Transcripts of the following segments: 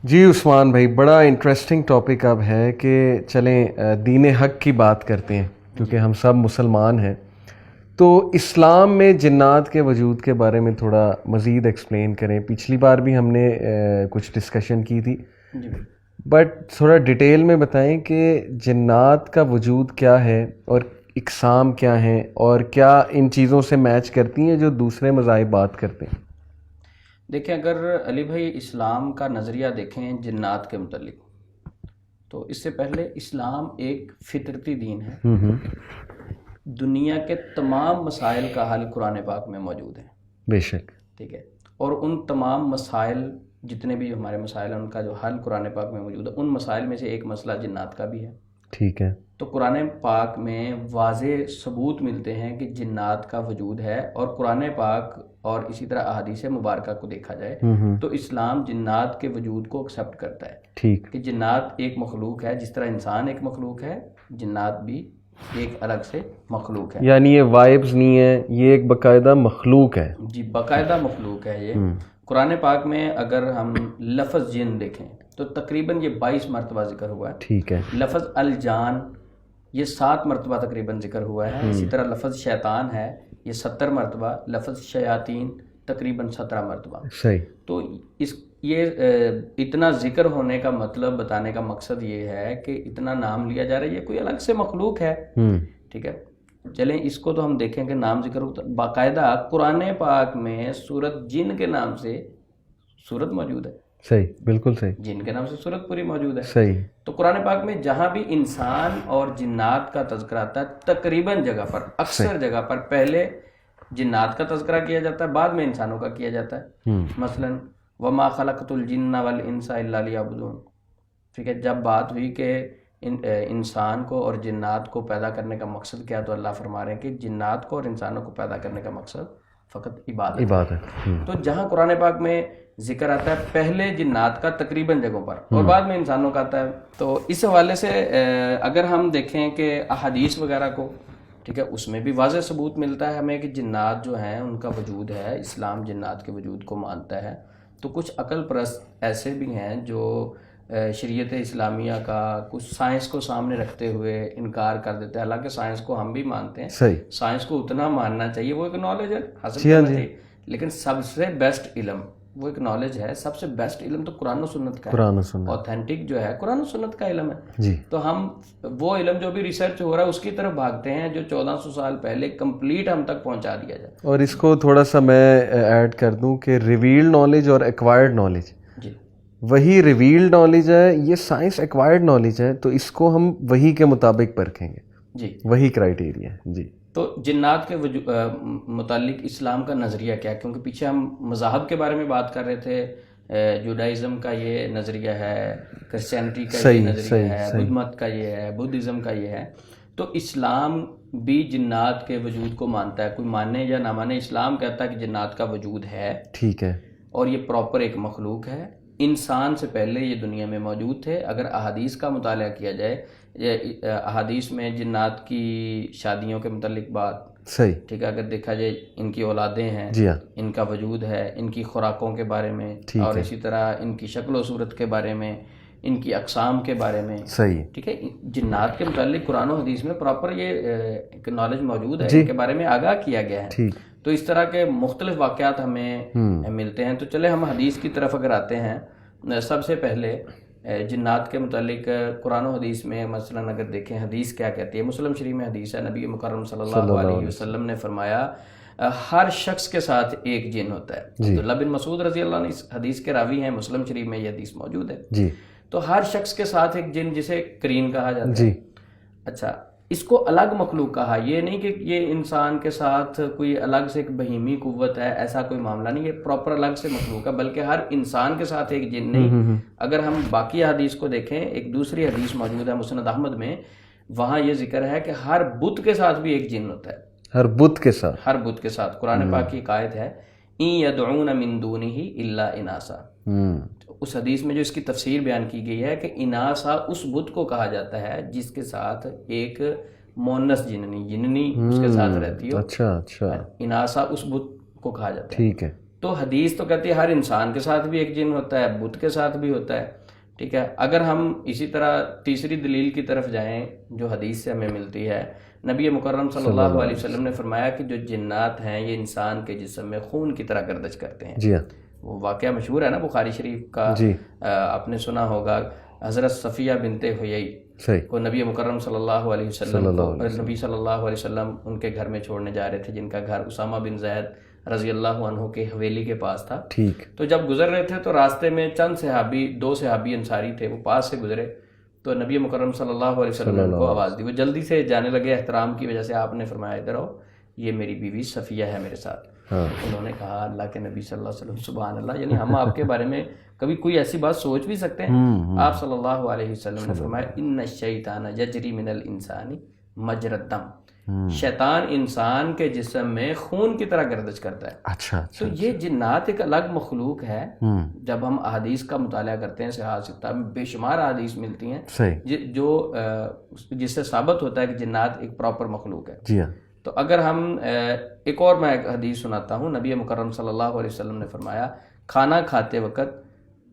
جی عثمان بھائی، بڑا interesting topic اب ہے کہ چلیں دین حق کی بات کرتے ہیں، کیونکہ ہم سب مسلمان ہیں. تو اسلام میں جنات کے وجود کے بارے میں تھوڑا مزید ایکسپلین کریں. پچھلی بار بھی ہم نے کچھ ڈسکشن کی تھی، بٹ تھوڑا ڈیٹیل میں بتائیں کہ جنات کا وجود کیا ہے اور اقسام کیا ہیں اور کیا ان چیزوں سے میچ کرتی ہیں جو دوسرے مذاہب بات کرتے ہیں. دیکھیں، اگر علی بھائی اسلام کا نظریہ دیکھیں جنات کے متعلق، تو اس سے پہلے اسلام ایک فطرتی دین ہے. دنیا کے تمام مسائل کا حل قرآن پاک میں موجود ہے. بے شک. ٹھیک ہے، اور ان تمام مسائل، جتنے بھی ہمارے مسائل ہیں، ان کا جو حل قرآن پاک میں موجود ہے. ان مسائل میں سے ایک مسئلہ جنات کا بھی ہے. ٹھیک ہے. تو قرآن پاک میں واضح ثبوت ملتے ہیں کہ جنات کا وجود ہے، اور قرآن پاک اور اسی طرح احادیث مبارکہ کو دیکھا جائے تو اسلام جنات کے وجود کو ایکسیپٹ کرتا ہے. ٹھیک. کہ جنات ایک مخلوق ہے، جس طرح انسان ایک مخلوق ہے، جنات بھی ایک الگ سے مخلوق ہے. یعنی یہ وائبز نہیں ہے، یہ ایک باقاعدہ مخلوق ہے. جی، باقاعدہ مخلوق ہے یہ. قرآن پاک میں اگر ہم لفظ جن دیکھیں تو تقریباً یہ 22 مرتبہ ذکر ہوا ہے. ٹھیک ہے. لفظ الجان یہ 7 مرتبہ تقریباً ذکر ہوا ہے. اسی طرح لفظ شیطان ہے، یہ 70 مرتبہ. لفظ شیاطین تقریباً 17 مرتبہ. صحیح. تو یہ اتنا ذکر ہونے کا مطلب، بتانے کا مقصد یہ ہے کہ اتنا نام لیا جا رہا ہے، یہ کوئی الگ سے مخلوق ہے. ٹھیک ہے، چلیں اس کو تو ہم دیکھیں کہ نام ذکر ہوتا. باقاعدہ قرآن پاک میں سورت جن کے نام سے سورت موجود ہے. صحیح، بالکل صحیح. جن کے نام سے سورت پوری موجود ہے. صحیح. تو قرآن پاک میں جہاں بھی انسان اور جنات کا تذکرہ آتا ہے، تقریباً جگہ پر، اکثر جگہ پر پہلے جنات کا تذکرہ کیا جاتا ہے، بعد میں انسانوں کا کیا جاتا ہے. مثلاً وَمَا خَلَقْتُ الْجِنَّ وَالْإِنسَ إِلَّا لِيَعْبُدُونِ. ٹھیک ہے، جب بات ہوئی کہ انسان کو اور جنات کو پیدا کرنے کا مقصد کیا، تو اللہ فرما رہے ہیں کہ جنات کو اور انسانوں کو پیدا کرنے کا مقصد فقط عبادت ہے. تو جہاں قرآن پاک میں ذکر آتا ہے پہلے جنات کا تقریباً جگہوں پر، اور بعد میں انسانوں کا آتا ہے. تو اس حوالے سے اگر ہم دیکھیں کہ احادیث وغیرہ کو، ٹھیک ہے، اس میں بھی واضح ثبوت ملتا ہے ہمیں کہ جنات جو ہیں ان کا وجود ہے. اسلام جنات کے وجود کو مانتا ہے. تو کچھ عقل پرست ایسے بھی ہیں جو شریعت اسلامیہ کا کچھ سائنس کو سامنے رکھتے ہوئے انکار کر دیتے ہیں. حالانکہ سائنس کو ہم بھی مانتے ہیں. سائنس کو اتنا ماننا چاہیے، وہ ایک نالج ہے، حاصل کرنا چاہیے. لیکن سب سے بیسٹ علم وہ ایک نالج ہے. سب سے بیسٹ علم تو قرآن و سنت کا ہے. قرآن و سنت اوتھینٹک جو ہے قرآن و سنت کا علم ہے. جی. تو ہم وہ علم جو بھی ریسرچ ہو رہا ہے اس کی طرف بھاگتے ہیں جو 1400 سال پہلے کمپلیٹ ہم تک پہنچا دیا جائے. اور اس کو تھوڑا سا میں ایڈ کر دوں کہ ریویلڈ نالج اور ایکوائرڈ نالج، جی، وہی ریویلڈ نالج ہے، یہ سائنس ایکوائرڈ نالج ہے. تو اس کو ہم وہی کے مطابق پرکھیں گے. جی، وہی کرائیٹیریا. جی. تو جنات کے متعلق اسلام کا نظریہ کیا ہے؟ کیونکہ پیچھے ہم مذاہب کے بارے میں بات کر رہے تھے. جوڈائزم کا یہ نظریہ ہے، کرسچینٹی کا یہ نظریہ ہے، بدھ مت کا یہ ہے، بدھزم کا یہ ہے. تو اسلام بھی جنات کے وجود کو مانتا ہے. کوئی مانے یا نہ مانے، اسلام کہتا ہے کہ جنات کا وجود ہے. ٹھیک ہے. اور یہ پراپر ایک مخلوق ہے. انسان سے پہلے یہ دنیا میں موجود تھے. اگر احادیث کا مطالعہ کیا جائے، احادیث میں جنات کی شادیوں کے متعلق بات، صحیح، ٹھیک ہے، اگر دیکھا جائے ان کی اولادیں ہیں، ان کا وجود ہے، ان کی خوراکوں کے بارے میں، اور اسی طرح ان کی شکل و صورت کے بارے میں، ان کی اقسام کے بارے میں. صحیح، ٹھیک ہے. جنات کے متعلق قرآن و حدیث میں پراپر یہ ایک نالج موجود ہے، ان کے بارے میں آگاہ کیا گیا ہے. تو اس طرح کے مختلف واقعات ہمیں ملتے ہیں. تو چلے ہم حدیث کی طرف اگر آتے ہیں، سب سے پہلے جنات کے متعلق قرآن و حدیث میں مثلاً اگر دیکھیں حدیث کیا کہتی ہے. مسلم شریف میں حدیث ہے، نبی مکرم صلی اللہ علیہ وسلم نے فرمایا ہر شخص کے ساتھ ایک جن ہوتا ہے. عبداللہ بن مسعود رضی اللہ عنہ اس حدیث کے راوی ہیں، مسلم شریف میں یہ حدیث موجود ہے. تو ہر شخص کے ساتھ ایک جن، جسے قرین کہا جاتا ہے. اچھا، اس کو الگ مخلوق کہا. یہ نہیں کہ یہ انسان کے ساتھ کوئی الگ سے ایک بہیمی قوت ہے، ایسا کوئی معاملہ نہیں. یہ پراپر الگ سے مخلوق ہے، بلکہ ہر انسان کے ساتھ ایک جن نہیں. اگر ہم باقی حدیث کو دیکھیں، ایک دوسری حدیث موجود ہے مسند احمد میں، وہاں یہ ذکر ہے کہ ہر بت کے ساتھ بھی ایک جن ہوتا ہے. ہر بت کے ساتھ قرآن پاک کی ایک آیت ہے، ان یدعون من دونہ الا اناسا. اس حدیث میں جو اس کی تفسیر بیان کی گئی ہے کہ اناسا اس بت کو کہا جاتا ہے جس کے ساتھ ایک مونس جننی اس کے ساتھ رہتی ہو. اچھا. اناسا اس بت کو کہا جاتا ہے. ٹھیک ہے. تو حدیث تو کہتی ہے ہر انسان کے ساتھ بھی ایک جن ہوتا ہے، بت کے ساتھ بھی ہوتا ہے، ٹھیک ہے. اگر ہم اسی طرح تیسری دلیل کی طرف جائیں جو حدیث سے ہمیں ملتی ہے، نبی مکرم صلی اللہ علیہ وسلم نے فرمایا کہ جو جنات ہیں یہ انسان کے جسم میں خون کی طرح گردش کرتے ہیں. جی ہاں. وہ واقعہ مشہور ہے نا بخاری شریف کا، آپ نے سنا ہوگا. حضرت صفیہ بنت حیی کو نبی مکرم صلی اللہ علیہ وسلم نبی صلی اللہ علیہ وسلم ان کے گھر میں چھوڑنے جا رہے تھے، جن کا گھر اسامہ بن زید رضی اللہ عنہ کے حویلی کے پاس تھا. ٹھیک. تو جب گزر رہے تھے تو راستے میں چند صحابی، 2 صحابی انصاری تھے، وہ پاس سے گزرے تو نبی مکرم صلی اللہ علیہ وسلم نے ان کو آواز دی. وہ جلدی سے جانے لگے، احترام کی وجہ سے آپ نے فرمایا ادھر آؤ، یہ میری بیوی صفیہ ہے میرے ساتھ. انہوں نے کہا اللہ کے نبی صلی اللہ علیہ وسلم سبحان اللہ، یعنی ہم آپ کے بارے میں کبھی کوئی ایسی بات سوچ بھی سکتے ہیں؟ آپ صلی اللہ علیہ وسلم نے فرمایا ان الشیطان یجری من الانسان مجری الدم، شیطان انسان کے جسم میں خون کی طرح گردش کرتا ہے. اچھا. تو یہ جنات ایک الگ مخلوق ہے. جب ہم احادیث کا مطالعہ کرتے ہیں صحاح ستہ میں بے شمار احادیث ملتی ہیں جو جس سے ثابت ہوتا ہے کہ جنات ایک پراپر مخلوق ہے. جی ہاں. تو اگر ہم ایک اور میں حدیث سناتا ہوں، نبی مکرم صلی اللہ علیہ وسلم نے فرمایا کھانا کھاتے وقت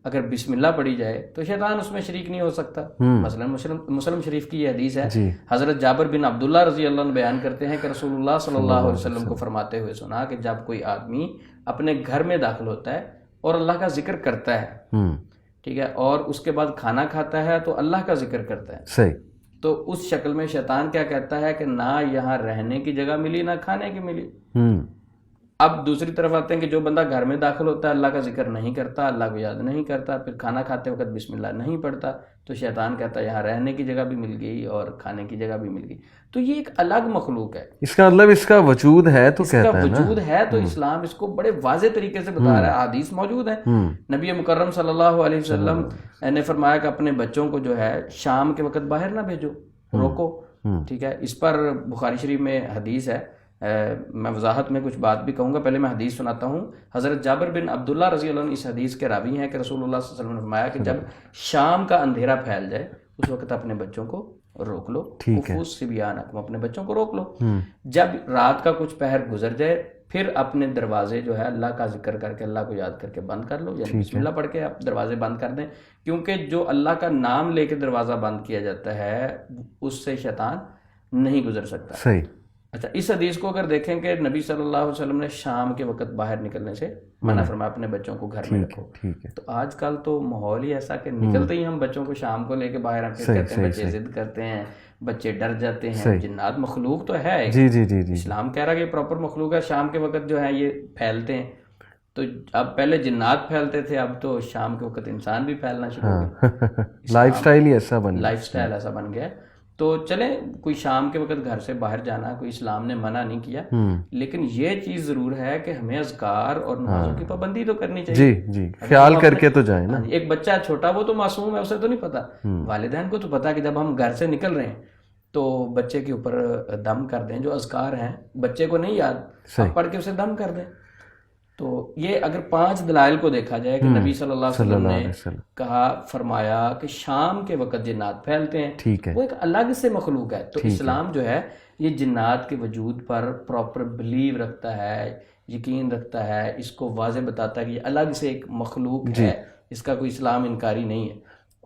اگر بسم اللہ پڑھی جائے تو شیطان اس میں شریک نہیں ہو سکتا. مثلا مسلم شریف کی یہ حدیث ہے. حضرت جابر بن عبداللہ رضی اللہ عنہ بیان کرتے ہیں کہ رسول اللہ صلی اللہ علیہ وسلم کو فرماتے ہوئے سنا کہ جب کوئی آدمی اپنے گھر میں داخل ہوتا ہے اور اللہ کا ذکر کرتا ہے، ٹھیک ہے، اور اس کے بعد کھانا کھاتا ہے تو اللہ کا ذکر کرتا ہے، صحیح، تو اس شکل میں شیطان کیا کہتا ہے کہ نہ یہاں رہنے کی جگہ ملی نہ کھانے کی ملی. اب دوسری طرف آتے ہیں کہ جو بندہ گھر میں داخل ہوتا ہے اللہ کا ذکر نہیں کرتا، اللہ کو یاد نہیں کرتا، پھر کھانا کھاتے وقت بسم اللہ نہیں پڑھتا، تو شیطان کہتا ہے یہاں رہنے کی جگہ بھی مل گئی اور کھانے کی جگہ بھی مل گئی. تو یہ ایک الگ مخلوق ہے. اس کا مطلب اس کا وجود ہے تو کہتا ہے نا، وجود ہے تو اسلام اس کو بڑے واضح طریقے سے بتا رہا ہے. حدیث موجود ہے. نبی مکرم صلی اللہ علیہ وسلم نے فرمایا کہ اپنے بچوں کو جو ہے شام کے وقت باہر نہ بھیجو، روکو، ٹھیک ہے. اس پر بخاری شریف میں حدیث ہے. میں وضاحت میں کچھ بات بھی کہوں گا، پہلے میں حدیث سناتا ہوں. حضرت جابر بن عبداللہ رضی اللہ عنہ اس حدیث کے راوی ہیں کہ رسول اللہ صلی اللہ علیہ وسلم نے فرمایا کہ جب شام کا اندھیرا پھیل جائے اس وقت اپنے بچوں کو روک لو، خفوس صبیانکم، اپنے بچوں کو روک لو. جب رات کا کچھ پہر گزر جائے پھر اپنے دروازے جو ہے اللہ کا ذکر کر کے، اللہ کو یاد کر کے بند کر لو، یعنی بسم اللہ پڑھ کے آپ دروازے بند کر دیں، کیونکہ جو اللہ کا نام لے کے دروازہ بند کیا جاتا ہے اس سے شیطان نہیں گزر سکتا. صحیح. اچھا، اس حدیث کو اگر دیکھیں کہ نبی صلی اللہ علیہ وسلم نے شام کے وقت باہر نکلنے سے منع فرمایا، اپنے بچوں کو گھر میں رکھو. تو آج کل تو ماحول ہی ایسا کہ نکلتے ہی ہم بچوں کو شام کو لے کے باہر رکھتے کہتے ہیں بچے ضد کرتے ہیں، بچے ڈر جاتے ہیں. جنات مخلوق تو ہے، اسلام کہہ رہا ہے کہ پراپر مخلوق ہے. شام کے وقت جو ہے یہ پھیلتے ہیں، تو اب پہلے جنات پھیلتے تھے، اب تو شام کے وقت انسان بھی پھیلنا شروع ہو گیا. لائف سٹائل ہی ایسا بن گیا، لائف سٹائل ایسا بن گیا. تو چلیں کوئی شام کے وقت گھر سے باہر جانا کوئی اسلام نے منع نہیں کیا، لیکن یہ چیز ضرور ہے کہ ہمیں اذکار اور نمازوں کی پابندی تو کرنی چاہیے. جی، خیال کر کے تو جائیں نا. ایک بچہ چھوٹا وہ تو معصوم ہے، اسے تو نہیں پتا. والدین کو تو پتا کہ جب ہم گھر سے نکل رہے ہیں تو بچے کے اوپر دم کر دیں. جو اذکار ہیں بچے کو نہیں یاد، آپ پڑھ کے اسے دم کر دیں. تو یہ اگر 5 دلائل کو دیکھا جائے کہ نبی صلی اللہ علیہ وسلم نے کہا فرمایا کہ شام کے وقت جنات پھیلتے ہیں، وہ ایک الگ سے مخلوق ہے. تو اسلام جو ہے یہ جنات کے وجود پر پراپر بلیو رکھتا ہے، یقین رکھتا ہے، اس کو واضح بتاتا ہے کہ یہ الگ سے ایک مخلوق ہے، اس کا کوئی اسلام انکاری نہیں ہے.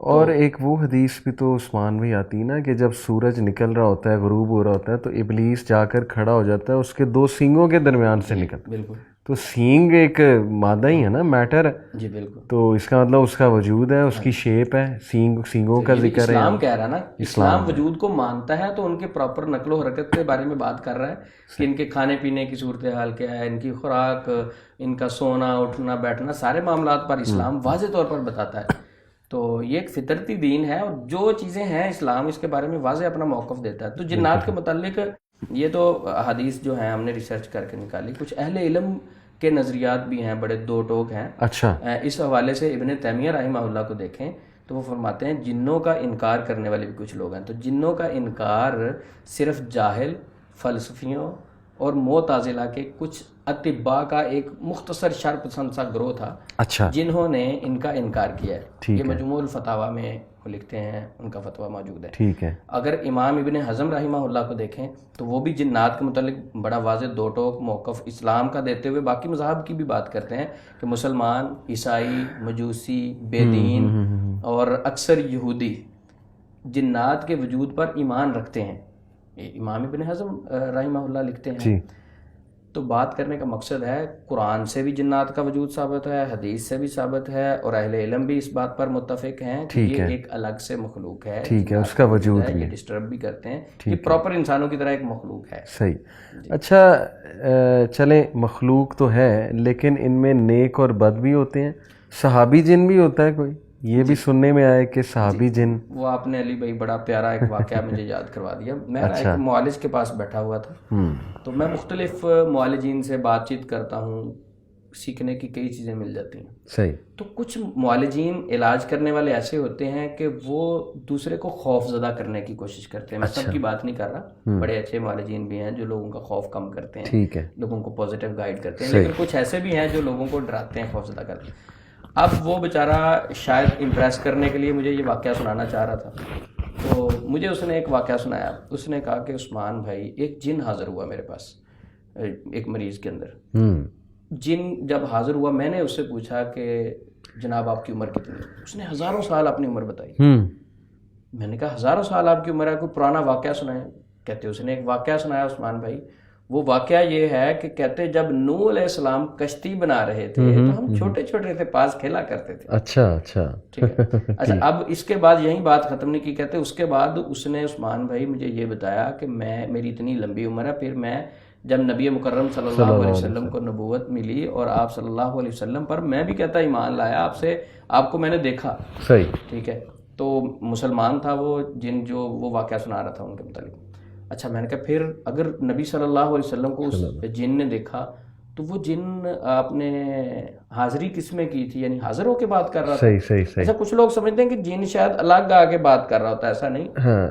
اور ایک وہ حدیث بھی تو عثمان میں آتی ہے نا کہ جب سورج نکل رہا ہوتا ہے، غروب ہو رہا ہوتا ہے، تو ابلیس جا کر کھڑا ہو جاتا ہے اس کے 2 سینگوں کے درمیان سے نکل. بالکل. تو سینگ ایک مادہ ہی ہے نا، میٹر ہے. جی بالکل. تو اس کا مطلب اس کا وجود ہے، اس کی شیپ ہے، سینگوں کا ذکر ہے. اسلام کہہ رہا نا، اسلام وجود کو مانتا ہے تو ان کے پراپر نقل و حرکت کے بارے میں بات کر رہا ہے کہ ان کے کھانے پینے کی صورتحال کیا ہے، ان کی خوراک، ان کا سونا اٹھنا بیٹھنا، سارے معاملات پر اسلام واضح طور پر بتاتا ہے. تو یہ ایک فطرتی دین ہے اور جو چیزیں ہیں اسلام اس کے بارے میں واضح اپنا موقف دیتا ہے. تو جنات کے متعلق یہ تو حدیث جو ہیں ہم نے ریسرچ کر کے نکالی. کچھ اہل علم کے نظریات بھی ہیں، بڑے 2 ٹوک ہیں. اچھا. اس حوالے سے ابن تیمیہ رحمہ اللہ کو دیکھیں تو وہ فرماتے ہیں جنوں کا انکار کرنے والے بھی کچھ لوگ ہیں. تو جنوں کا انکار صرف جاہل، فلسفیوں اور معتزلہ کے کچھ اتباع کا ایک مختصر شر پسند سا گروہ تھا, اچھا, جنہوں نے ان کا انکار کیا ہے. یہ مجموع الفتاوی میں وہ لکھتے ہیں, ان کا فتویٰ موجود ہے. ٹھیک ہے. اگر امام ابن حزم رحمہ اللہ کو دیکھیں تو وہ بھی جنات کے متعلق بڑا واضح دو ٹوک موقف اسلام کا دیتے ہوئے باقی مذاہب کی بھی بات کرتے ہیں کہ مسلمان, عیسائی, مجوسی, بے دین اور اکثر یہودی جنات کے وجود پر ایمان رکھتے ہیں. امام ابن حزم رحمہ اللہ لکھتے ہیں. تو بات کرنے کا مقصد ہے قرآن سے بھی جنات کا وجود ثابت ہے, حدیث سے بھی ثابت ہے, اور اہل علم بھی اس بات پر متفق ہیں کہ یہ ایک الگ سے مخلوق ہے. ٹھیک ہے, اس کا وجود ہے, یہ ڈسٹرب بھی کرتے ہیں, یہ پراپر انسانوں کی طرح ایک مخلوق ہے. صحیح. اچھا چلیں, مخلوق تو ہے لیکن ان میں نیک اور بد بھی ہوتے ہیں. صحابی جن بھی ہوتا ہے کوئی؟ یہ بھی سننے میں آئے کہ صحابی جن. وہ آپ نے علی بھائی بڑا پیارا ایک واقعہ مجھے یاد کروا دیا. میں ایک معالج کے پاس بیٹھا ہوا تھا, تو میں مختلف معالجین سے بات چیت کرتا ہوں, سیکھنے کی کئی چیزیں مل جاتی ہیں. صحیح. تو کچھ معالجین علاج کرنے والے ایسے ہوتے ہیں کہ وہ دوسرے کو خوف زدہ کرنے کی کوشش کرتے ہیں. میں سب کی بات نہیں کر رہا, بڑے اچھے معالجین بھی ہیں جو لوگوں کا خوف کم کرتے ہیں. ٹھیک ہے. لوگوں کو پازیٹیو گائیڈ کرتے ہیں. لیکن کچھ ایسے بھی ہیں جو لوگوں کو ڈراتے ہیں, خوف زدہ کرتے ہیں. اب وہ بیچارہ شاید امپریس کرنے کے لیے مجھے یہ واقعہ سنانا چاہ رہا تھا, تو مجھے اس نے ایک واقعہ سنایا. اس نے کہا کہ عثمان بھائی, ایک جن حاضر ہوا میرے پاس ایک مریض کے اندر. جن جب حاضر ہوا, میں نے اس سے پوچھا کہ جناب آپ کی عمر کتنی ہے؟ اس نے ہزاروں سال اپنی عمر بتائی. میں نے کہا ہزاروں سال آپ کی عمر ہے, کوئی پرانا واقعہ سنائیں. کہتے اس نے ایک واقعہ سنایا عثمان بھائی. وہ واقعہ یہ ہے کہ کہتے جب نوح علیہ السلام کشتی بنا رہے تھے تو ہم چھوٹے چھوٹے تھے, پاس کھیلا کرتے تھے. اچھا ٹھیک ہے. اچھا, اب اس کے بعد یہی بات ختم نہیں کی. کہتے اس کے بعد اس نے عثمان بھائی مجھے یہ بتایا کہ میری اتنی لمبی عمر ہے, پھر میں جب نبی مکرم صلی اللہ علیہ وسلم کو نبوت ملی اور آپ صلی اللہ علیہ وسلم پر میں بھی کہتا ایمان لایا, آپ کو میں نے دیکھا. صحیح. ٹھیک ہے. تو مسلمان تھا وہ جن جو وہ واقعہ سنا رہا تھا ان کے متعلق. اچھا, میں نے کہا پھر اگر نبی صلی اللہ علیہ وسلم کو اس جن نے دیکھا تو وہ جن آپ نے حاضری کس میں کی تھی, یعنی حاضر ہو کے بات کر رہا تھا. صحیح. ایسا کچھ لوگ سمجھتے ہیں کہ جن شاید الگ آ کے بات کر رہا ہوتا ہے, ایسا نہیں,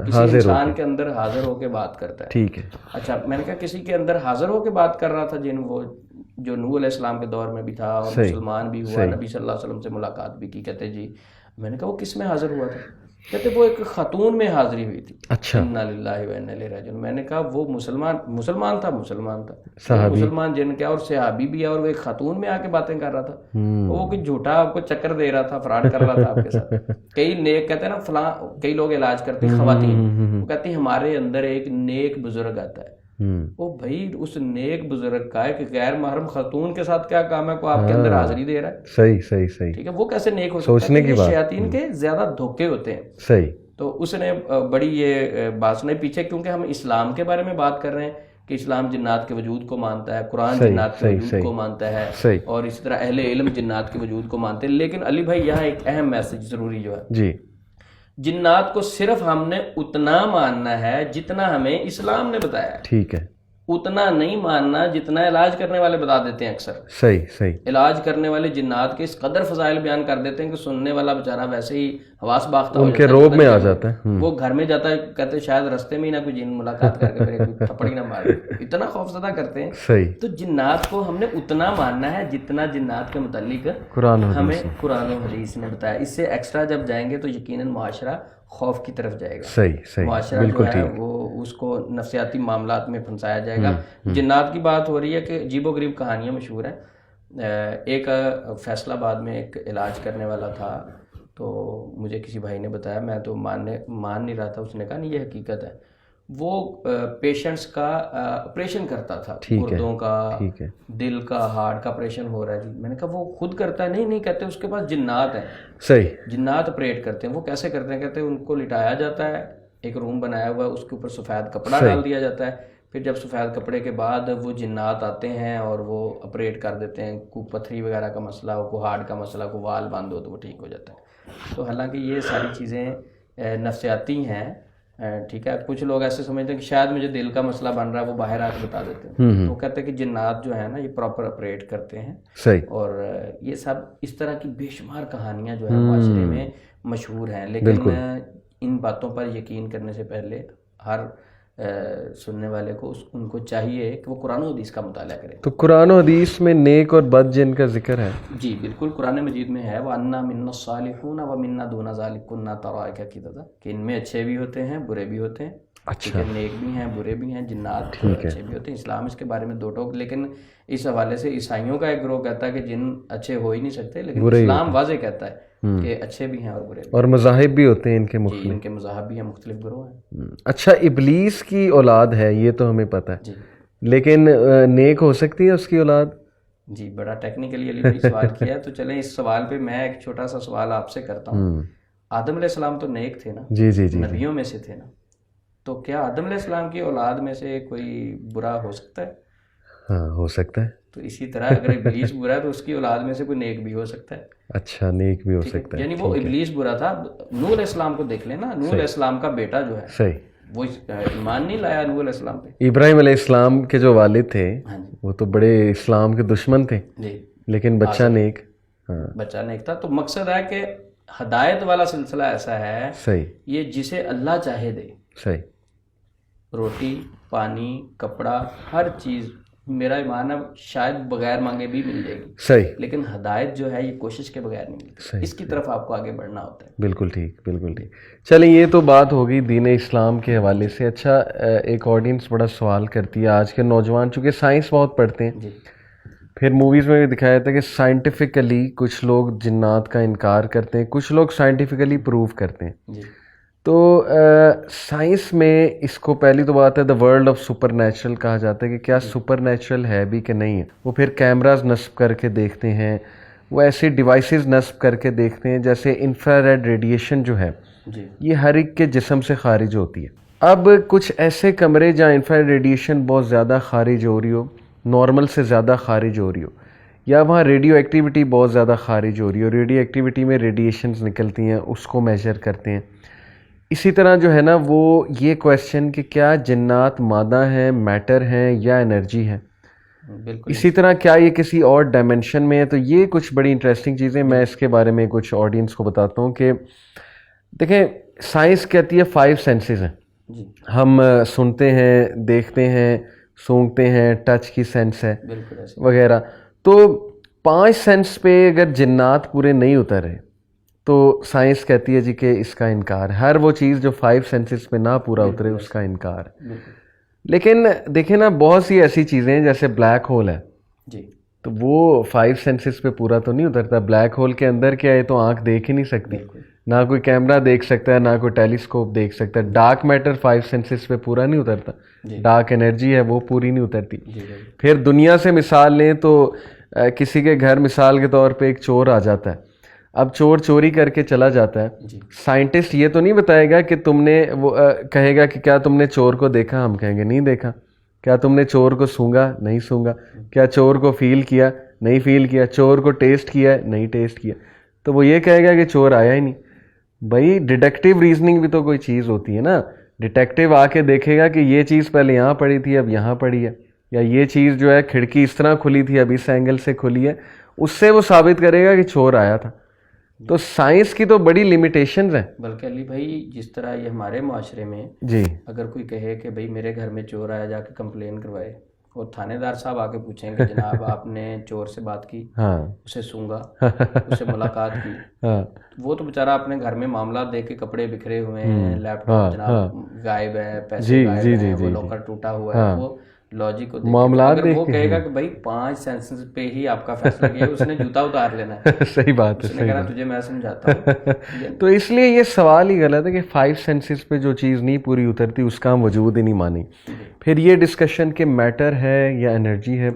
کسی انسان کے اندر حاضر ہو کے بات کرتا ہے. ٹھیک ہے. اچھا, میں نے کہا کسی کے اندر حاضر ہو کے بات کر رہا تھا جن, وہ جو نوح علیہ السلام کے دور میں بھی تھا اور مسلمان بھی ہوا, نبی صلی اللہ علیہ وسلم سے ملاقات بھی کی. کہتے جی. میں نے کہا وہ کس میں حاضر ہوا تھا؟ کہتے وہ ایک خاتون میں حاضری ہوئی تھی. اچھا. انا للہ و انا الیہ راجعون. میں نے کہا وہ مسلمان تھا مسلمان جن کیا, اور صحابی بھی ہے, اور وہ ایک خاتون میں آ کے باتیں کر رہا تھا. وہ کوئی جھوٹا آپ کو چکر دے رہا تھا, فراڈ کر رہا تھا آپ کے ساتھ. کئی نیک کہتے ہیں نا فلاں, کئی لوگ علاج کرتے ہیں خواتین, وہ کہتی ہیں ہمارے اندر ایک نیک بزرگ آتا ہے. وہ بھائی اس نیک بزرگ کا ایک غیر محرم خاتون کے ساتھ کیا کام ہے, کو آپ کے اندر حاضری دے رہا ہے. صحیح. ٹھیک ہے. وہ کیسے نیک ہو سکتا ہے؟ شیاطین کے زیادہ دھوکے ہوتے ہیں. صحیح. تو اس نے بڑی یہ بات سنائی پیچھے, کیونکہ ہم اسلام کے بارے میں بات کر رہے ہیں کہ اسلام جنات کے وجود کو مانتا ہے, قرآن جنات کے وجود کو مانتا ہے, اور اسی طرح اہل علم جنات کے وجود کو مانتے ہیں. لیکن علی بھائی یہاں ایک اہم میسج ضروری جو ہے, جی, جنات کو صرف ہم نے اتنا ماننا ہے جتنا ہمیں اسلام نے بتایا ہے. ٹھیک ہے. اتنا نہیں ماننا جتنا علاج کرنے والے بتا دیتے ہیں. اکثر صحیح علاج کرنے والے جنات کے اس قدر فضائل بیان کر دیتے ہیں کہ سننے والا بیچارہ ویسے ہی حواس باختہ ہو جاتا ہے, ان کے روب میں آ جاتا ہے. وہ گھر میں جاتا ہے, کہتے شاید رستے میں ہی نہ کوئی جن ملاقات کر کے میرے کوئی تھپڑی نہ مارے, اتنا خوف زدہ کرتے ہیں. صحیح. تو جنات کو ہم نے اتنا ماننا ہے جتنا جنات کے متعلق ہمیں قرآن و حدیث نے بتایا. اس سے ایکسٹرا جب جائیں گے تو یقیناً معاشرہ خوف کی طرف جائے گا. صحیح. معاشرہ جو ہے وہ اس کو نفسیاتی معاملات میں پھنسایا جائے گا. جنات کی بات ہو رہی ہے کہ عجیب و غریب کہانیاں مشہور ہیں. ایک فیصل آباد میں ایک علاج کرنے والا تھا, تو مجھے کسی بھائی نے بتایا, میں تو مان نہیں رہا تھا. اس نے کہا نہیں یہ حقیقت ہے. وہ پیشنٹس کا آپریشن کرتا تھا, گردوں کا, دل کا, ہارٹ کا آپریشن ہو رہا ہے. میں نے کہا وہ خود کرتا ہے؟ نہیں کہتے اس کے پاس جنات ہیں. صحیح. جنات آپریٹ کرتے ہیں. وہ کیسے کرتے ہیں؟ کہتے ہیں ان کو لٹایا جاتا ہے, ایک روم بنایا ہوا ہے, اس کے اوپر سفید کپڑا ڈال دیا جاتا ہے. پھر جب سفید کپڑے کے بعد وہ جنات آتے ہیں اور وہ آپریٹ کر دیتے ہیں. کوئی پتھری وغیرہ کا مسئلہ ہو, کوئی ہارٹ کا مسئلہ, کوئی وال بند ہو تو وہ ٹھیک ہو جاتا ہے. تو حالانکہ یہ ساری چیزیں نفسیاتی ہیں. ٹھیک ہے. کچھ لوگ ایسے سمجھتے ہیں کہ شاید مجھے دل کا مسئلہ بن رہا ہے, وہ باہر آ کے بتا دیتے ہیں. تو کہتے ہیں کہ جنات جو ہے نا یہ پراپر آپریٹ کرتے ہیں. اور یہ سب اس طرح کی بے شمار کہانیاں جو ہیں معاشرے میں مشہور ہیں. لیکن ان باتوں پر یقین کرنے سے پہلے ہر سننے والے کو ان کو چاہیے کہ وہ قرآن و حدیث کا مطالعہ کرے. تو قرآن و حدیث میں نیک اور بد جن کا ذکر ہے؟ جی بالکل، قرآن مجید میں ہے وَأَنَّا مِنَّا الصَّالِحُونَ وَمِنَّا دُونَ ذَلِكَ كُنَّا طَرَائِقَ قِدَدًا، کہ ان میں اچھے بھی ہوتے ہیں برے بھی ہوتے ہیں. اچھا، نیک بھی ہیں برے بھی ہیں، جنات اچھے بھی ہوتے ہیں. اسلام اس کے بارے میں دو ٹوک، لیکن اس حوالے سے عیسائیوں کا ایک گروہ کہتا ہے کہ جن اچھے ہو ہی نہیں سکتے، لیکن اسلام واضح کہتا ہے کہ اچھے بھی ہیں اور برے بھی، اور مذاہب بھی ہوتے ہیں ان کے مختلف. جی ان کے مذاہب بھی ہیں، مختلف گروہ ہیں. اچھا، ابلیس کی اولاد ہے یہ تو ہمیں پتہ ہے، جی لیکن نیک ہو سکتی ہے اس کی اولاد؟ جی بڑا ٹیکنیکلی علی بھائی سوال کیا ہے، تو چلیں اس سوال پہ میں ایک چھوٹا سا سوال آپ سے کرتا ہوں. آدم علیہ السلام تو نیک تھے نا؟ جی جی جی، نبیوں میں سے تھے نا، تو کیا آدم علیہ السلام کی اولاد میں سے کوئی برا ہو سکتا ہے؟ ہاں ہو سکتا ہے. تو اسی طرح اگر ابلیس برا ہے تو اس کی اولاد میں سے کوئی نیک بھی ہو سکتا ہے. اچھا، نیک بھی ہو سکتا ہے. یعنی وہ ابلیس برا تھا. نوح علیہ السلام کو دیکھ لیں نا، نوح علیہ السلام کا بیٹا جو ہے صحیح، وہ ایمان نہیں لایا نوح علیہ السلام پہ. ابراہیم علیہ السلام کے جو والد تھے وہ تو بڑے اسلام کے دشمن تھے، لیکن بچہ نیک. ہاں بچہ نیک تھا. تو مقصد ہے کہ ہدایت والا سلسلہ ایسا ہے، صحیح، یہ جسے اللہ چاہے دے. صحیح، روٹی پانی کپڑا ہر چیز میرا ایمان ہے شاید بغیر مانگے بھی مل جائے گی. صحیح، لیکن ہدایت جو ہے یہ کوشش کے بغیر نہیں ملتی. اس کی طرف آپ کو آگے بڑھنا ہوتا ہے. بالکل ٹھیک، بالکل ٹھیک. چلیں یہ تو بات ہوگی دین اسلام کے حوالے سے. اچھا، ایک آڈینس بڑا سوال کرتی ہے، آج کے نوجوان چونکہ سائنس بہت پڑھتے ہیں، پھر موویز میں بھی دکھایا تھا کہ سائنٹیفکلی کچھ لوگ جنات کا انکار کرتے ہیں، کچھ لوگ سائنٹیفکلی پروو کرتے ہیں. تو سائنس میں اس کو پہلی تو بات ہے the world of super natural کہا جاتا ہے کہ کیا سپر نیچرل ہے بھی کہ نہیں ہے. وہ پھر کیمراز نصب کر کے دیکھتے ہیں، وہ ایسے ڈیوائسز نصب کر کے دیکھتے ہیں جیسے انفراریڈ ریڈیشن جو ہے یہ ہر ایک کے جسم سے خارج ہوتی ہے. اب کچھ ایسے کمرے جہاں انفراریڈ ریڈیشن بہت زیادہ خارج ہو رہی ہو، نارمل سے زیادہ خارج ہو رہی ہو، یا وہاں ریڈیو ایکٹیویٹی بہت زیادہ خارج ہو رہی ہو، ریڈیو ایکٹیویٹی میں ریڈیشنز نکلتی ہیں، اس کو میجر کرتے ہیں. اسی طرح جو ہے نا وہ یہ کویسچن کہ کیا جنات مادہ ہیں، میٹر ہیں یا انرجی ہے. اسی طرح کیا یہ کسی اور ڈائمنشن میں ہے. تو یہ کچھ بڑی انٹرسٹنگ چیزیں میں اس کے بارے میں کچھ آڈینس کو بتاتا ہوں کہ دیکھیں سائنس کہتی ہے 5 سینسز ہیں. ہم سنتے ہیں، دیکھتے ہیں، سونگتے ہیں، ٹچ کی سینس ہے وغیرہ. تو 5 سینس پہ اگر جنات پورے نہیں اتر رہے تو سائنس کہتی ہے جی کہ اس کا انکار. ہر وہ چیز جو 5 سینسز پہ نہ پورا اترے اس کا انکار. لیکن دیکھیں نا بہت سی ایسی چیزیں ہیں جیسے بلیک ہول ہے، تو وہ 5 سینسز پہ پورا تو نہیں اترتا. بلیک ہول کے اندر کیا ہے تو آنکھ دیکھ ہی نہیں سکتی، نہ کوئی کیمرہ دیکھ سکتا ہے، نہ کوئی ٹیلیسکوپ دیکھ سکتا ہے. ڈارک میٹر 5 سینسز پہ پورا نہیں اترتا، ڈارک انرجی ہے وہ پوری نہیں اترتی. پھر دنیا سے مثال لیں تو کسی کے گھر مثال کے طور پہ ایک چور آ جاتا ہے. اب چور چوری کر کے چلا جاتا ہے، سائنٹسٹ یہ تو نہیں بتائے گا کہ تم نے وہ کہے گا کہ کیا تم نے چور کو دیکھا، ہم کہیں گے نہیں دیکھا. کیا تم نے چور کو سونگا، نہیں سونگا. کیا چور کو فیل کیا، نہیں فیل کیا. چور کو ٹیسٹ کیا، نہیں ٹیسٹ کیا. تو وہ یہ کہے گا کہ چور آیا ہی نہیں. بھائی ڈیڈکٹیو ریزننگ بھی تو کوئی چیز ہوتی ہے نا. ڈیٹیکٹیو آ کے دیکھے گا کہ یہ چیز پہلے یہاں پڑی تھی اب یہاں پڑی ہے، یا یہ چیز جو ہے کھڑکی اس طرح کھلی تھی اب اس اینگل سے کھلی ہے، اس سے وہ ثابت کرے گا کہ چور آیا تھا. تو سائنس کی تو بڑی لیمیٹیشنز ہیں. بلکہ علی بھائی جس طرح یہ ہمارے معاشرے میں اگر کوئی کہے کہ بھائی میرے گھر میں چور آیا، جا کے کمپلین کروائے، اور تھانے دار صاحب آ کے پوچھیں کہ جناب آپ نے چور سے بات کی، اسے سونگا، اسے ملاقات کی، وہ تو بیچارہ اپنے گھر میں معاملات دیکھ کے کپڑے بکھرے ہوئے ہیں، لیپ ٹاپ جناب غائب ہے، پیسے غائب ہیں، وہ لاکر ٹوٹا ہوا ہے، وہ لاجک کو معاملات اگر وہ کہے گا کہ بھائی 5 سینسز پہ ہی آپ کا فیصلہ کیا، اس نے جوتا اتار لینا ہے. صحیح بات ہے، اس نے کہنا تجھے میں سمجھاتا ہوں. تو اس لیے یہ سوال ہی غلط ہے کہ 5 سینسز پہ جو چیز نہیں پوری اترتی اس کا ہم وجود ہی نہیں مانیں. پھر یہ ڈسکشن کہ میٹر ہے یا انرجی ہے،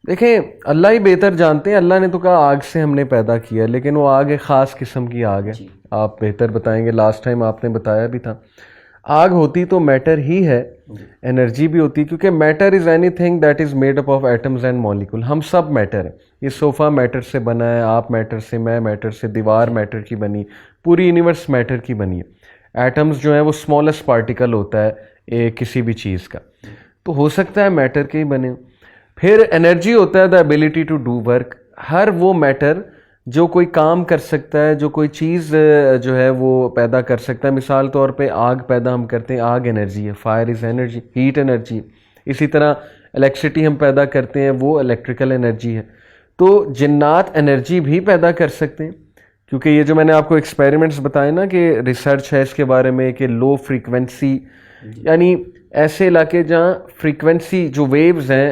دیکھیں اللہ ہی بہتر جانتے ہیں. اللہ نے تو کہا آگ سے ہم نے پیدا کیا، لیکن وہ آگ ایک خاص قسم کی آگ ہے. آپ بہتر بتائیں گے، لاسٹ ٹائم آپ نے بتایا بھی تھا. آگ ہوتی تو میٹر ہی ہے، انرجی بھی ہوتی، کیونکہ matter is any thing that is made up of atoms and molecule. ہم سب میٹر ہیں. یہ صوفہ میٹر سے بنا ہے، آپ میٹر سے، میں میٹر سے، دیوار میٹر کی بنی، پوری یونیورس میٹر کی بنی ہے. ایٹمز جو ہیں وہ اسمالسٹ پارٹیکل ہوتا ہے کسی بھی چیز کا، تو ہو سکتا ہے میٹر کے ہی بنے. پھر انرجی ہوتا ہے the ability to do work. ہر وہ میٹر جو کوئی کام کر سکتا ہے, جو کوئی چیز جو ہے وہ پیدا کر سکتا ہے. مثال طور پہ آگ پیدا ہم کرتے ہیں, آگ انرجی ہے, fire is energy, heat energy. اسی طرح الیکٹریسٹی ہم پیدا کرتے ہیں, وہ الیکٹریکل انرجی ہے. تو جنات انرجی بھی پیدا کر سکتے ہیں, کیونکہ یہ جو میں نے آپ کو ایکسپیریمنٹس بتائے نا کہ ریسرچ ہے اس کے بارے میں کہ لو فریکوینسی, یعنی ایسے علاقے جہاں فریکوینسی جو ویوز ہیں,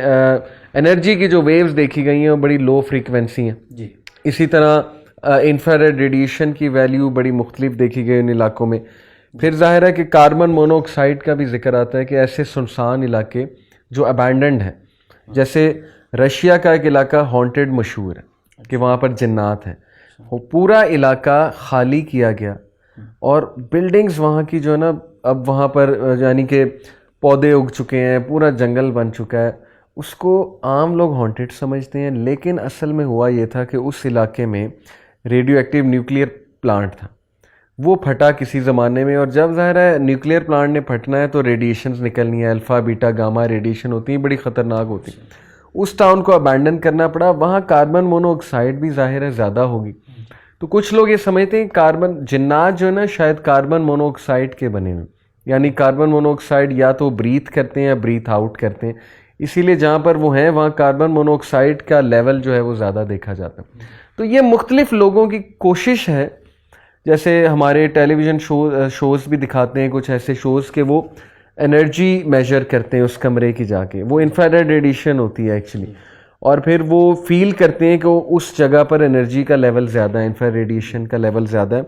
انرجی کی جو ویوز دیکھی گئی ہیں وہ بڑی لو فریکوینسی ہیں. جی. اسی طرح انفراریڈ ریڈیشن کی ویلیو بڑی مختلف دیکھی گئی ان علاقوں میں. پھر ظاہر ہے کہ کاربن مونو آکسائڈ کا بھی ذکر آتا ہے کہ ایسے سنسان علاقے جو ابینڈنڈ ہیں, جیسے رشیا کا ایک علاقہ ہانٹڈ مشہور ہے کہ وہاں پر جنات ہیں, وہ پورا علاقہ خالی کیا گیا اور بلڈنگز وہاں کی جو ہے نا اب وہاں پر یعنی کہ پودے اگ چکے ہیں, پورا جنگل بن چکا ہے. اس کو عام لوگ ہانٹڈ سمجھتے ہیں, لیکن اصل میں ہوا یہ تھا کہ اس علاقے میں ریڈیو ایکٹیو نیوکلیئر پلانٹ تھا, وہ پھٹا کسی زمانے میں. اور جب ظاہر ہے نیوکلیئر پلانٹ نے پھٹنا ہے تو ریڈیشنز نکلنی ہے, الفا بیٹا گاما ریڈیشن ہوتی ہیں, بڑی خطرناک ہوتی ہیں. اس ٹاؤن کو ابینڈن کرنا پڑا. وہاں کاربن مونو آکسائڈ بھی ظاہر ہے زیادہ ہوگی. تو کچھ لوگ یہ سمجھتے ہیں کاربن جنات جو ہے نا شاید کاربن مونو آکسائڈ کے بنے ہوئے, یعنی کاربن مونو آکسائڈ یا تو بریتھ کرتے ہیں یا بریتھ آؤٹ کرتے ہیں, اسی لیے جہاں پر وہ ہیں وہاں کاربن مونو آکسائڈ کا لیول جو ہے وہ زیادہ دیکھا جاتا ہے. تو یہ مختلف لوگوں کی کوشش ہے, جیسے ہمارے ٹیلی ویژن شوز بھی دکھاتے ہیں کچھ ایسے شوز کہ وہ انرجی میجر کرتے ہیں اس کمرے کی جا کے, وہ انفراریڈ ریڈیشن ہوتی ہے ایکچولی, اور پھر وہ فیل کرتے ہیں کہ اس جگہ پر انرجی کا لیول زیادہ ہے, انفراریڈ ریڈیشن کا لیول زیادہ ہے.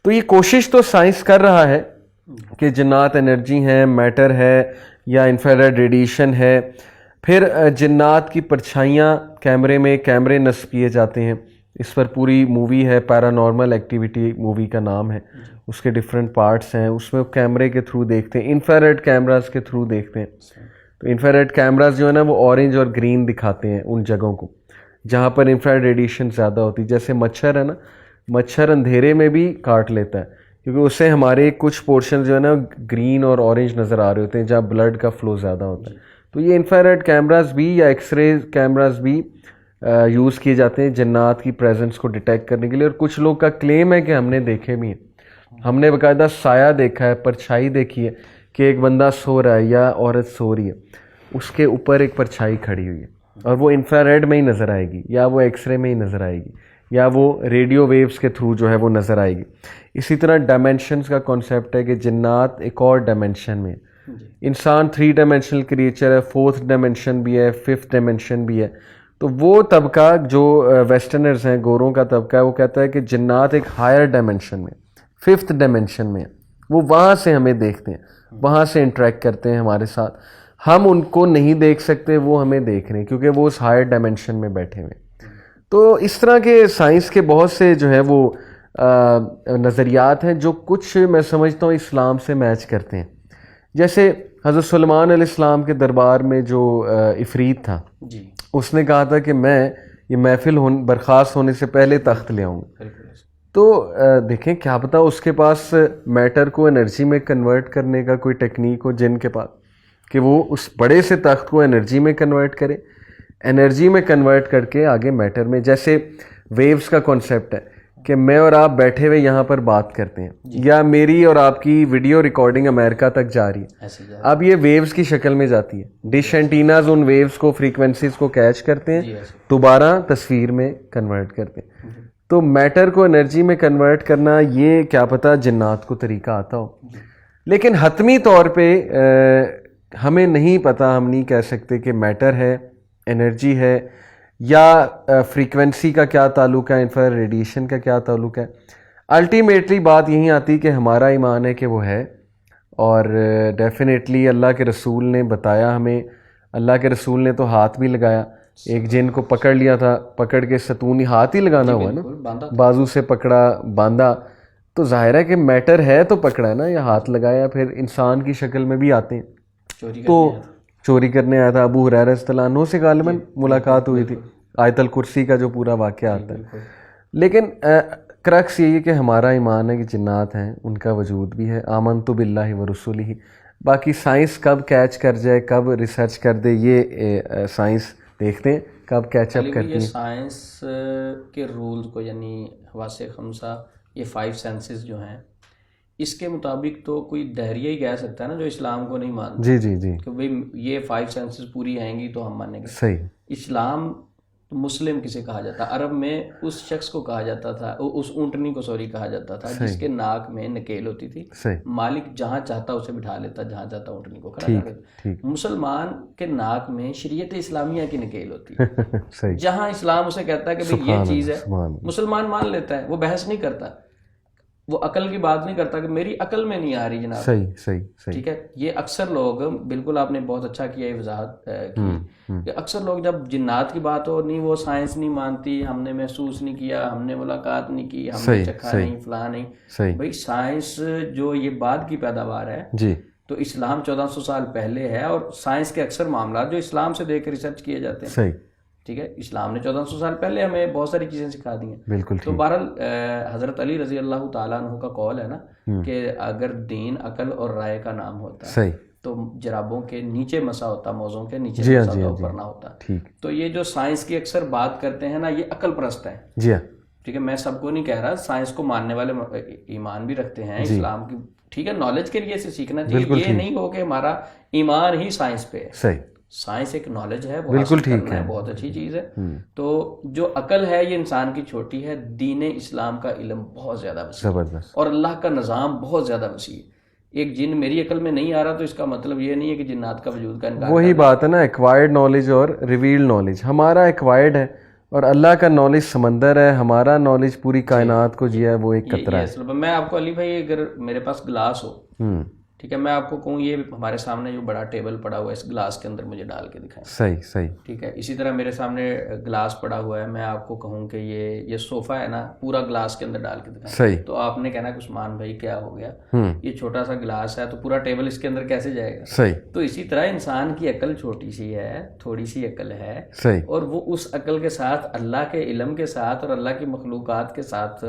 تو یہ کوشش تو سائنس کر رہا ہے کہ جنات انرجی ہیں, میٹر ہے یا انفراریڈ ریڈیشن ہے. پھر جنات کی پرچھائیاں کیمرے میں کیمرے نصب کیے جاتے ہیں, اس پر پوری مووی ہے, پیرانارمل ایکٹیویٹی مووی کا نام ہے, اس کے ڈفرینٹ پارٹس ہیں, اس میں کیمرے کے تھرو دیکھتے ہیں, انفراریڈ کیمراز کے تھرو دیکھتے ہیں. تو انفراریڈ کیمراز جو ہے نا وہ اورنج اور گرین دکھاتے ہیں ان جگہوں کو جہاں پر انفراریڈ ریڈیشن زیادہ ہوتی ہے. جیسے مچھر ہے نا, مچھر اندھیرے میں بھی کاٹ لیتا ہے کیونکہ اس سے ہمارے کچھ پورشن جو ہے نا گرین اور اورنج نظر آ رہے ہوتے ہیں جہاں بلڈ کا فلو زیادہ ہوتا ہے. تو یہ انفراریڈ کیمراز بھی یا ایکس رے کیمراز بھی یوز کیے جاتے ہیں جنات کی پریزنس کو ڈیٹیکٹ کرنے کے لیے. اور کچھ لوگ کا کلیم ہے کہ ہم نے دیکھے بھی ہیں, ہم نے باقاعدہ سایہ دیکھا ہے, پرچھائی دیکھی ہے کہ ایک بندہ سو رہا ہے یا عورت سو رہی ہے, اس کے اوپر ایک پرچھائی کھڑی ہوئی ہے اور وہ انفراریڈ میں ہی نظر آئے گی یا وہ ایکس رے میں ہی نظر آئے گی یا وہ ریڈیو ویوز کے تھرو جو ہے وہ نظر آئے گی. اسی طرح ڈائمینشنز کا کانسیپٹ ہے کہ جنات ایک اور ڈائمینشن میں, انسان 3 ڈائمینشنل کریچر ہے, 4th ڈائمینشن بھی ہے, 5th ڈائمینشن بھی ہے. تو وہ طبقہ جو ویسٹرنرز ہیں, گوروں کا طبقہ ہے, وہ کہتا ہے کہ جنات ایک ہائر ڈائمینشن میں 5th ڈائمینشن میں, وہ وہاں سے ہمیں دیکھتے ہیں, وہاں سے انٹریکٹ کرتے ہیں ہمارے ساتھ. ہم ان کو نہیں دیکھ سکتے, وہ ہمیں دیکھ رہے ہیں کیونکہ وہ اس ہائر ڈائمینشن میں بیٹھے ہوئے. تو اس طرح کے سائنس کے بہت سے جو ہے وہ نظریات ہیں جو کچھ میں سمجھتا ہوں اسلام سے میچ کرتے ہیں. جیسے حضرت سلیمان علیہ السلام کے دربار میں جو عفریت تھا, اس نے کہا تھا کہ میں یہ محفل برخاست ہونے سے پہلے تخت لے آؤں گا. تو دیکھیں کیا پتہ اس کے پاس میٹر کو انرجی میں کنورٹ کرنے کا کوئی ٹیکنیک ہو جن کے پاس, کہ وہ اس بڑے سے تخت کو انرجی میں کنورٹ کرے, انرجی میں کنورٹ کر کے آگے میٹر میں. جیسے ویوز کا کانسیپٹ ہے کہ میں اور آپ بیٹھے ہوئے یہاں پر بات کرتے ہیں, یا میری اور آپ کی ویڈیو ریکارڈنگ امریکہ تک جا رہی ہے, اب یہ ویوز کی شکل میں جاتی ہے. ڈش اینٹیناز ان ویوز کو, فریکوینسیز کو کیچ کرتے ہیں, دوبارہ تصویر میں کنورٹ کرتے ہیں. تو میٹر کو انرجی میں کنورٹ کرنا یہ کیا پتہ جنات کو طریقہ آتا ہو, لیکن حتمی طور پہ ہمیں نہیں پتہ, ہم نہیں کہہ سکتے کہ میٹر ہے, انرجی ہے, یا فریکوینسی کا کیا تعلق ہے, انفراریڈ ریڈیشن کا کیا تعلق ہے. الٹیمیٹلی بات یہی آتی کہ ہمارا ایمان ہے کہ وہ ہے, اور ڈیفینیٹلی اللہ کے رسول نے بتایا ہمیں. اللہ کے رسول نے تو ہاتھ بھی لگایا, ایک جن کو پکڑ لیا تھا, پکڑ کے ستونی ہاتھ ہی لگانا ہوا نا, بازو سے پکڑا, باندھا, تو ظاہر ہے کہ میٹر ہے تو پکڑا ہے نا, یا ہاتھ لگایا. پھر انسان کی شکل میں بھی آتے ہیں, تو چوری کرنے آیا تھا ابو ہریرہ رضی اللہ عنہ سے غالباً ملاقات ہوئی تھی, آیت الکرسی کا جو پورا واقعہ آتا ہے. لیکن کرکس یہی ہے کہ ہمارا ایمان ہے کہ جنات ہیں, ان کا وجود بھی ہے. آمنت باللہ ورسولہ. باقی سائنس کب کیچ کر جائے, کب ریسرچ کر دے, یہ سائنس دیکھتے ہیں کب کیچ اپ کرتی ہیں. سائنس کے رولز کو یعنی حواس خمسہ یہ 5 سینسز جو ہیں اس کے مطابق تو کوئی دہریہ ہی کہہ سکتا ہے نا جو اسلام کو نہیں مانتا. جی جی جی کہ بھئی یہ 5 سینسز پوری آئیں گی تو ہم مانیں گے. صحیح. اسلام مسلم کسے کہا جاتا؟ عرب میں اس شخص کو کہا جاتا تھا، اس اونٹنی کو کہا جاتا تھا جس کے ناک میں نکیل ہوتی تھی. مالک جہاں چاہتا اسے بٹھا لیتا، جہاں چاہتا اونٹنی کو کھڑا کر دیتا. مسلمان کے ناک میں شریعت اسلامیہ کی نکیل ہوتی ہے. جہاں اسلام اسے کہتا ہے کہ بھئی یہ چیز ہے، مسلمان مان لیتا ہے، وہ بحث نہیں کرتا، وہ عقل کی بات نہیں کرتا کہ میری عقل میں نہیں آ رہی جناب. صحیح صحیح صحیح. ٹھیک ہے. یہ اکثر لوگ، بالکل آپ نے بہت اچھا کیا یہ وضاحت کی کہ اکثر لوگ جب جنات کی بات ہو، نہیں وہ سائنس نہیں مانتی، ہم نے محسوس نہیں کیا، ہم نے ملاقات نہیں کی، ہم نے چکھا نہیں، فلاں نہیں. بھائی سائنس جو یہ بعد کی پیداوار ہے جی، تو اسلام 1400 سال پہلے ہے، اور سائنس کے اکثر معاملات جو اسلام سے دیکھ کے ریسرچ کیے جاتے ہیں. صحیح. ٹھیک ہے. اسلام نے 1400 سال پہلے ہمیں بہت ساری چیزیں سکھا دی ہیں. بالکل. تو بہرحال حضرت علی رضی اللہ تعالیٰ عنہ کا قول ہے نا کہ اگر دین عقل اور رائے کا نام ہوتا ہے صحیح تو جرابوں کے نیچے مسا ہوتا، موزوں کے نیچے مسا ہوتا، اوپر نہ ہوتا. ٹھیک. تو یہ جو سائنس کی اکثر بات کرتے ہیں نا یہ عقل پرست ہے. جی ہاں. ٹھیک ہے. میں سب کو نہیں کہہ رہا، سائنس کو ماننے والے ایمان بھی رکھتے ہیں اسلام کی. ٹھیک ہے. نالج کے لیے اسے سیکھنا چاہیے. یہ نہیں ہو کہ ہمارا ایمان ہی سائنس پہ ہے. صحیح. سائنس ایک نالج ہے، وہ بالکل ٹھیک ہے، بہت اچھی چیز ہے. تو جو عقل ہے یہ انسان کی چھوٹی ہے. دین اسلام کا علم بہت زیادہ وسیع ہے اور اللہ کا نظام بہت زیادہ وسیع ہے. ایک جن میری عقل میں نہیں آ رہا تو اس کا مطلب یہ نہیں ہے کہ جنات کا وجود کا انکار. وہی بات ہے نا، ایکوائرڈ نالج اور ریویلڈ نالج. ہمارا ایکوائرڈ ہے اور اللہ کا نالج سمندر ہے، ہمارا نالج پوری کائنات کو جیا ہے وہ ایک قطرہ ہے. میں آپ کو علی بھائی اگر میرے پاس گلاس ہو، ٹھیک ہے، میں آپ کو کہوں یہ ہمارے سامنے جو بڑا ٹیبل پڑا ہوا ہے اس گلاس کے اندر مجھے ڈال کے دکھائیں. صحیح صحیح. ٹھیک ہے. اسی طرح میرے سامنے گلاس پڑا ہوا ہے، میں آپ کو کہوں کہ یہ صوفہ ہے نا پورا گلاس کے اندر ڈال کے دکھائیں. صحیح. تو آپ نے کہنا کہ عثمان بھائی کیا ہو گیا، یہ چھوٹا سا گلاس ہے تو پورا ٹیبل اس کے اندر کیسے جائے گا. صحیح. تو اسی طرح انسان کی عقل چھوٹی سی ہے، تھوڑی سی عقل ہے. صحیح. اور وہ اس عقل کے ساتھ اللہ کے علم کے ساتھ اور اللہ کی مخلوقات کے ساتھ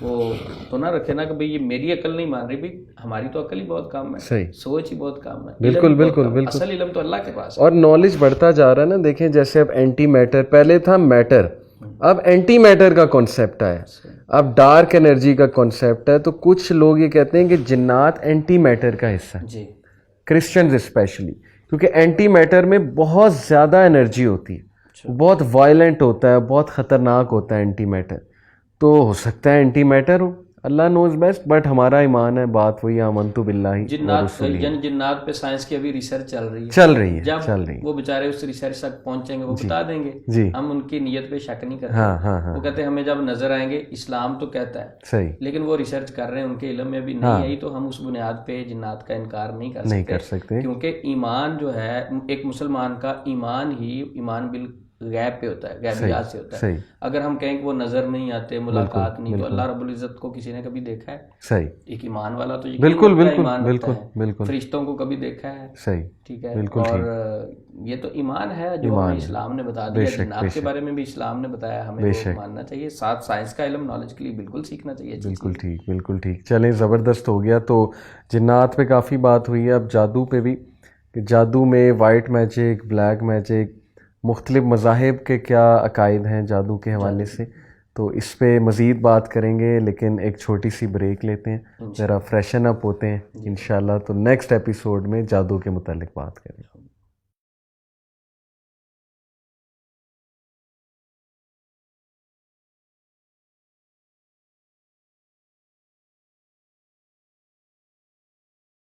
وہ تو نہ رکھے نا کہ بھئی یہ میری عقل نہیں مان رہی. بھئی ہماری تو عقل ہی بہت کم ہے. صحیح. سوچ ہی بہت کم ہے. بالکل بالکل بالکل. اصل علم تو اللہ کے پاس ہے. اور نالج بڑھتا جا رہا ہے نا. دیکھیں جیسے اب اینٹی میٹر، پہلے تھا میٹر، اب اینٹی میٹر کا کانسیپٹ ہے، اب ڈارک انرجی کا کانسیپٹ ہے. تو کچھ لوگ یہ کہتے ہیں کہ جنات اینٹی میٹر کا حصہ ہے. جی. کرسچنز اسپیشلی، کیونکہ اینٹی میٹر میں بہت زیادہ انرجی ہوتی ہے، بہت وائلنٹ ہوتا ہے، بہت خطرناک ہوتا ہے اینٹی میٹر. تو ہو سکتا ہے اینٹی میٹر ہو، اللہ نوز بیسٹ. بٹ ہمارا ایمان ہے، بات وہی آمنت باللہ. جنات پہ سائنس کی ابھی ریسرچ چل رہی ہے. جب وہ بیچارے اس ریسرچ تک پہنچیں گے وہ بتا دیں گے. ہم ان کی نیت پہ شک نہیں کرتے. وہ کہتے ہیں ہمیں جب نظر آئیں گے اسلام تو کہتا ہے صحیح، لیکن وہ ریسرچ کر رہے ہیں، ان کے علم میں ابھی نہیں آئی، تو ہم اس بنیاد پہ جنات کا انکار نہیں کر سکتے. کیونکہ ایمان جو ہے ایک مسلمان کا ایمان ہی ایمان غیب پہ ہوتا ہے، غیبیات سے ہوتا ہے. اگر ہم کہیں کہ وہ نظر نہیں آتے، ملاقات نہیں، تو اللہ رب العزت کو کسی نے کبھی دیکھا ہے؟ صحیح. ایک ایمان والا تو بالکل بالکل بالکل بالکل. فرشتوں کو کبھی دیکھا ہے؟ صحیح. ٹھیک ہے. اور یہ تو ایمان ہے جو ہمیں اسلام نے بتا دیا. جنات کے بارے میں بھی اسلام نے بتایا، ہمیں وہ ماننا چاہیے. ساتھ سائنس کا علم نالج کے لیے بالکل سیکھنا چاہیے. بالکل ٹھیک بالکل ٹھیک. چلیں زبردست ہو گیا. تو جنات پہ کافی بات ہوئی ہے. اب جادو پہ بھی، کہ جادو میں وائٹ میجک، بلیک میجک، مختلف مذاہب کے کیا عقائد ہیں جادو کے حوالے سے، تو اس پہ مزید بات کریں گے. لیکن ایک چھوٹی سی بریک لیتے ہیں، ذرا فریشن اپ ہوتے ہیں انشاءاللہ. تو نیکسٹ ایپیسوڈ میں جادو کے متعلق بات کریں گے.